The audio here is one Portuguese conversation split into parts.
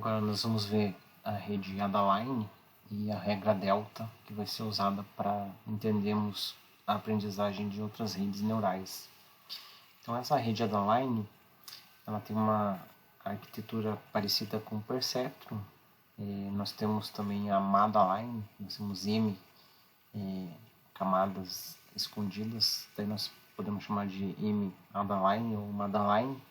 Agora nós vamos ver a rede Adaline e a regra delta, que vai ser usada para entendermos a aprendizagem de outras redes neurais. Então essa rede Adaline, ela tem uma arquitetura parecida com o Perceptron. Nós temos também a Madaline, nós temos M, camadas escondidas, daí nós podemos chamar de M Adaline ou Madaline.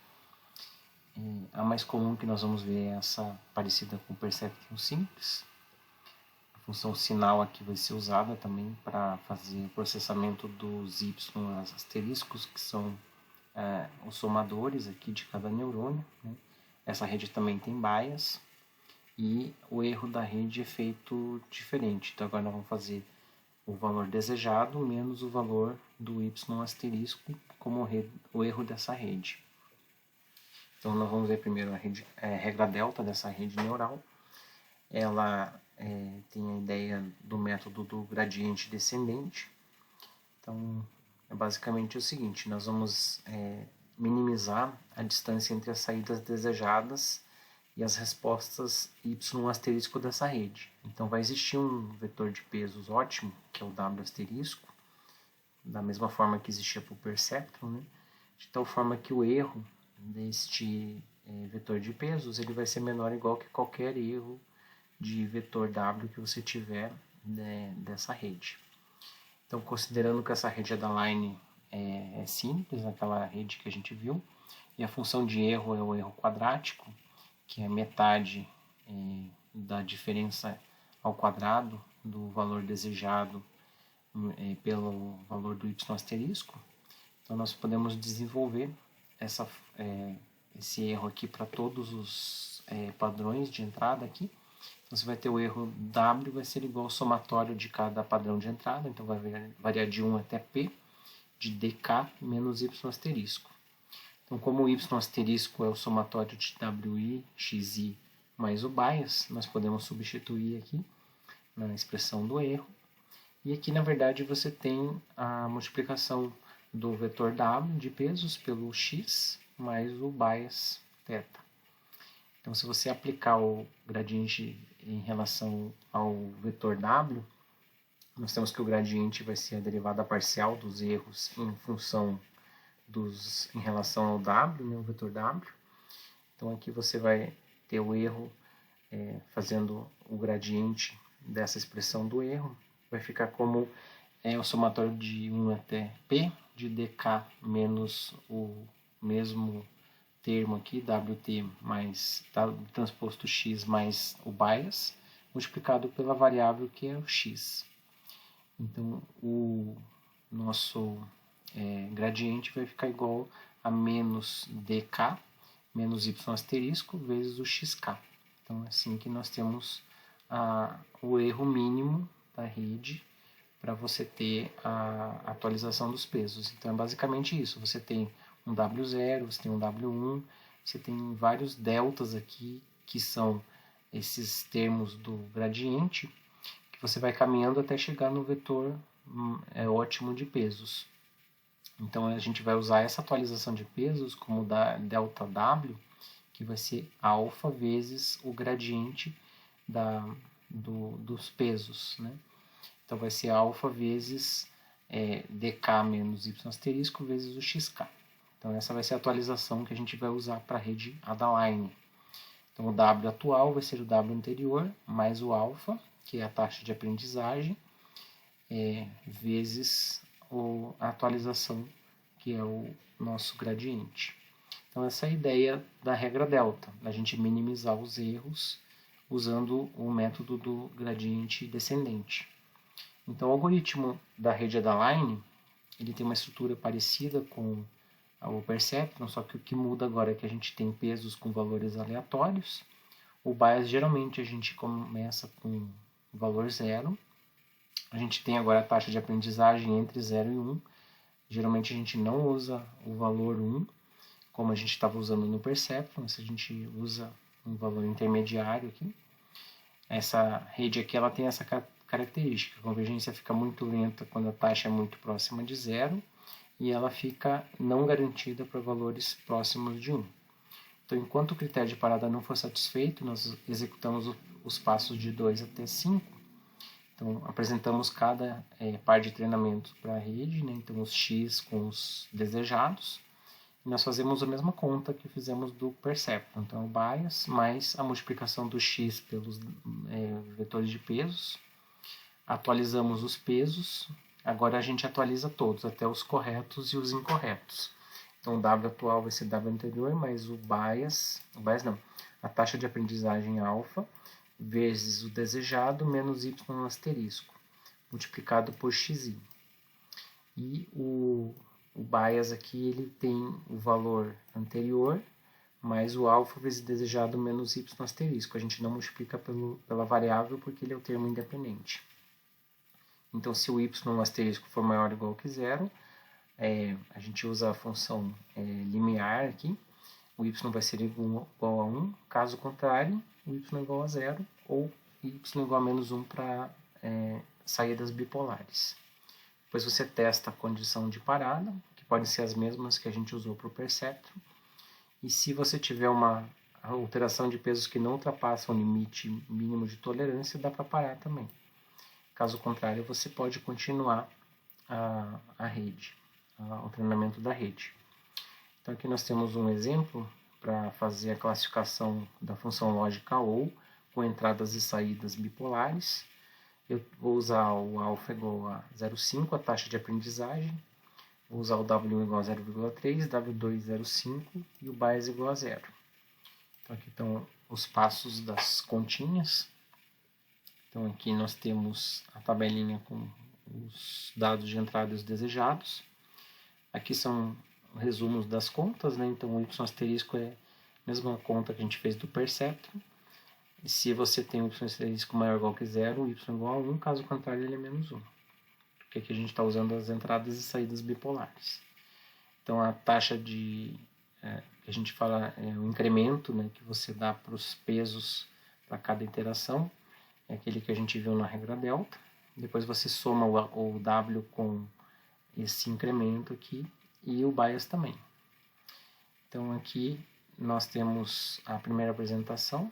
A mais comum que nós vamos ver é essa parecida com o Perceptron simples. A função sinal aqui vai ser usada também para fazer o processamento dos y asteriscos, que são os somadores aqui de cada neurônio, né? Essa rede também tem bias e o erro da rede é feito diferente. Então agora nós vamos fazer o valor desejado menos o valor do y asterisco como o erro dessa rede. Então nós vamos ver primeiro a regra delta dessa rede neural. Ela tem a ideia do método do gradiente descendente. Então é basicamente o seguinte: nós vamos minimizar a distância entre as saídas desejadas e as respostas y asterisco dessa rede. Então vai existir um vetor de pesos ótimo, que é o w asterisco, da mesma forma que existia para o Perceptron, né? De tal forma que o erro deste vetor de pesos ele vai ser menor ou igual que qualquer erro de vetor w que você tiver dessa rede. Então, considerando que essa rede Adaline é simples, aquela rede que a gente viu, e a função de erro é o erro quadrático, que é metade da diferença ao quadrado do valor desejado pelo valor do y asterisco. Então, nós podemos desenvolver esse erro aqui para todos os padrões de entrada aqui. Então, você vai ter o erro W, vai ser igual ao somatório de cada padrão de entrada, então vai variar de 1 até P, de dk menos y asterisco. Então, como o y asterisco é o somatório de wi, xi mais o bias, nós podemos substituir aqui na expressão do erro. E aqui, na verdade, você tem a multiplicação do vetor w de pesos pelo x mais o bias θ. Então, se você aplicar o gradiente em relação ao vetor w, nós temos que o gradiente vai ser a derivada parcial dos erros em função em relação ao w, né, o vetor w. Então, aqui você vai ter o erro fazendo o gradiente dessa expressão do erro. Vai ficar como o somatório de 1 até p, de dk menos o mesmo termo aqui, wt mais transposto x mais o bias, multiplicado pela variável que é o x. Então, o nosso gradiente vai ficar igual a menos dk menos y asterisco vezes o xk. Então, é assim que nós temos o erro mínimo da rede para você ter a atualização dos pesos. Então, é basicamente isso. Você tem um W0, você tem um W1, você tem vários deltas aqui, que são esses termos do gradiente, que você vai caminhando até chegar no vetor ótimo de pesos. Então, a gente vai usar essa atualização de pesos como da delta W, que vai ser alfa vezes o gradiente dos pesos, né? Então, vai ser alfa vezes dk menos y asterisco vezes o xk. Então, essa vai ser a atualização que a gente vai usar para a rede Adaline. Então, o W atual vai ser o W anterior, mais o alfa, que é a taxa de aprendizagem, vezes a atualização, que é o nosso gradiente. Então, essa é a ideia da regra delta, a gente minimizar os erros usando o método do gradiente descendente. Então, o algoritmo da rede Adaline, ele tem uma estrutura parecida com o Perceptron, só que o que muda agora é que a gente tem pesos com valores aleatórios. O bias, geralmente, a gente começa com valor 0. A gente tem agora a taxa de aprendizagem entre 0 e 1. Geralmente, a gente não usa o valor 1, como a gente estava usando no Perceptron. A gente usa um valor intermediário aqui. Essa rede aqui ela tem essa característica. A convergência fica muito lenta quando a taxa é muito próxima de 0. E ela fica não garantida para valores próximos de 1. Então, enquanto o critério de parada não for satisfeito, nós executamos os passos de 2 até 5. Então, apresentamos cada par de treinamento para a rede, né? Então, os X com os desejados. E nós fazemos a mesma conta que fizemos do Perceptron. Então, o bias mais a multiplicação do X pelos vetores de pesos. Atualizamos os pesos. Agora a gente atualiza todos, até os corretos e os incorretos. Então, o W atual vai ser W anterior, mais o bias não, a taxa de aprendizagem alfa, vezes o desejado, menos y asterisco, multiplicado por xi. E o bias aqui, ele tem o valor anterior, mais o alfa vezes desejado, menos y asterisco. A gente não multiplica pela variável, porque ele é o termo independente. Então, se o y asterisco for maior ou igual que zero, a gente usa a função limiar aqui, o y vai ser igual a 1, caso contrário, o y é igual a 0, ou y igual a menos 1 para saídas bipolares. Depois você testa a condição de parada, que podem ser as mesmas que a gente usou para o Perceptron, e se você tiver uma alteração de pesos que não ultrapassa o limite mínimo de tolerância, dá para parar também. Caso contrário, você pode continuar a rede, o treinamento da rede. Então aqui nós temos um exemplo para fazer a classificação da função lógica OU com entradas e saídas bipolares. Eu vou usar o alfa igual a 0,5, a taxa de aprendizagem. Vou usar o W1 igual a 0,3, W2 0,5 e o bias igual a 0. Então aqui estão os passos das continhas. Então aqui nós temos a tabelinha com os dados de entrada e os desejados. Aqui são resumos das contas, né? Então o y asterisco é a mesma conta que a gente fez do Perceptron. E se você tem o y asterisco maior ou igual que 0, o y é igual a 1, caso contrário ele é menos 1. Porque aqui a gente está usando as entradas e saídas bipolares. Então a taxa que a gente fala o incremento, né, que você dá para os pesos para cada iteração, é aquele que a gente viu na regra delta. Depois você soma o W com esse incremento aqui e o bias também. Então aqui nós temos a primeira apresentação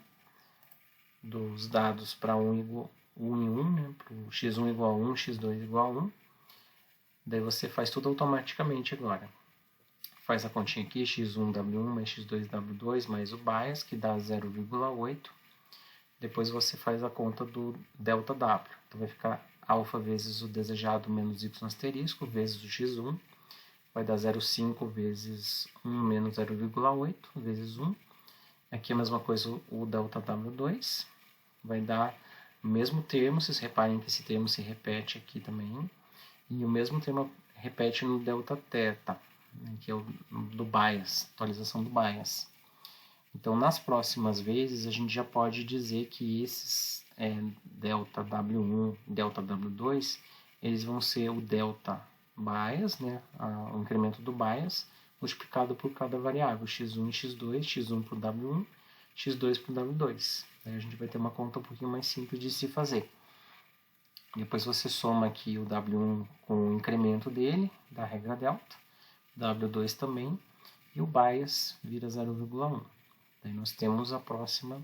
dos dados para 1 em 1, né, para o x1 igual a 1, x2 igual a 1. Daí você faz tudo automaticamente agora. Faz a continha aqui, x1 W1 mais x2 W2 mais o bias, que dá 0,8. Depois você faz a conta do delta W. Então vai ficar alfa vezes o desejado menos y asterisco vezes o x1. Vai dar 0,5 vezes 1 menos 0,8 vezes 1. Aqui a mesma coisa o delta W2. Vai dar o mesmo termo, vocês reparem que esse termo se repete aqui também. E o mesmo termo repete no delta θ, que é o do bias, atualização do bias. Então, nas próximas vezes, a gente já pode dizer que esses delta W1 e delta W2, eles vão ser o delta bias, né, o incremento do bias, multiplicado por cada variável, x1 e x2, x1 para o W1, x2 para o W2. Aí a gente vai ter uma conta um pouquinho mais simples de se fazer. Depois você soma aqui o W1 com o incremento dele, da regra delta, W2 também, e o bias vira 0,1. Daí nós temos a próxima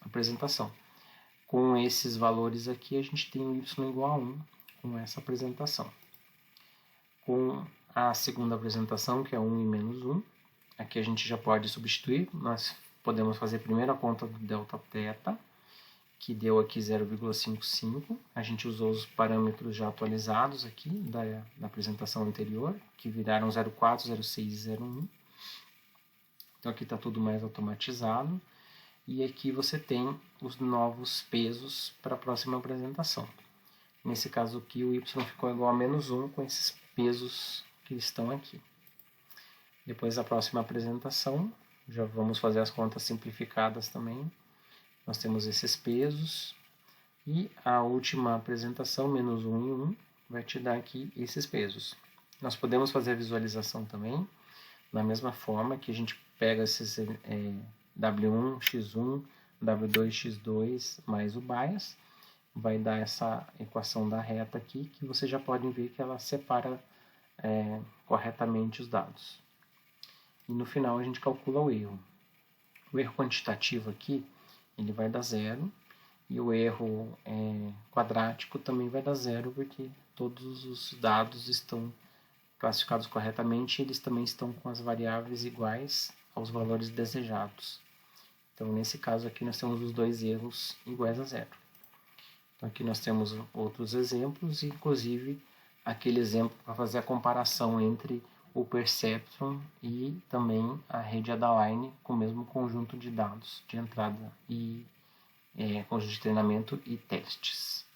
apresentação. Com esses valores aqui, a gente tem o y igual a 1 com essa apresentação. Com a segunda apresentação, que é 1 e menos 1, aqui a gente já pode substituir. Nós podemos fazer primeiro a conta do delta θ, que deu aqui 0,55. A gente usou os parâmetros já atualizados aqui da apresentação anterior, que viraram 0,4, 0,6 e 0,1. Então aqui está tudo mais automatizado. E aqui você tem os novos pesos para a próxima apresentação. Nesse caso aqui o y ficou igual a menos 1 com esses pesos que estão aqui. Depois da próxima apresentação, já vamos fazer as contas simplificadas também. Nós temos esses pesos. E a última apresentação, menos 1 e 1, vai te dar aqui esses pesos. Nós podemos fazer a visualização também, da mesma forma que a gente pega esses W1, X1, W2, X2 mais o bias, vai dar essa equação da reta aqui, que vocês já podem ver que ela separa corretamente os dados. e no final a gente calcula o erro. O erro quantitativo aqui, ele vai dar 0, e o erro quadrático também vai dar 0, porque todos os dados estão classificados corretamente, eles também estão com as variáveis iguais aos valores desejados. Então, nesse caso aqui, nós temos os dois erros iguais a 0. Então, aqui nós temos outros exemplos, inclusive aquele exemplo para fazer a comparação entre o Perceptron e também a rede Adaline com o mesmo conjunto de dados de entrada e conjunto de treinamento e testes.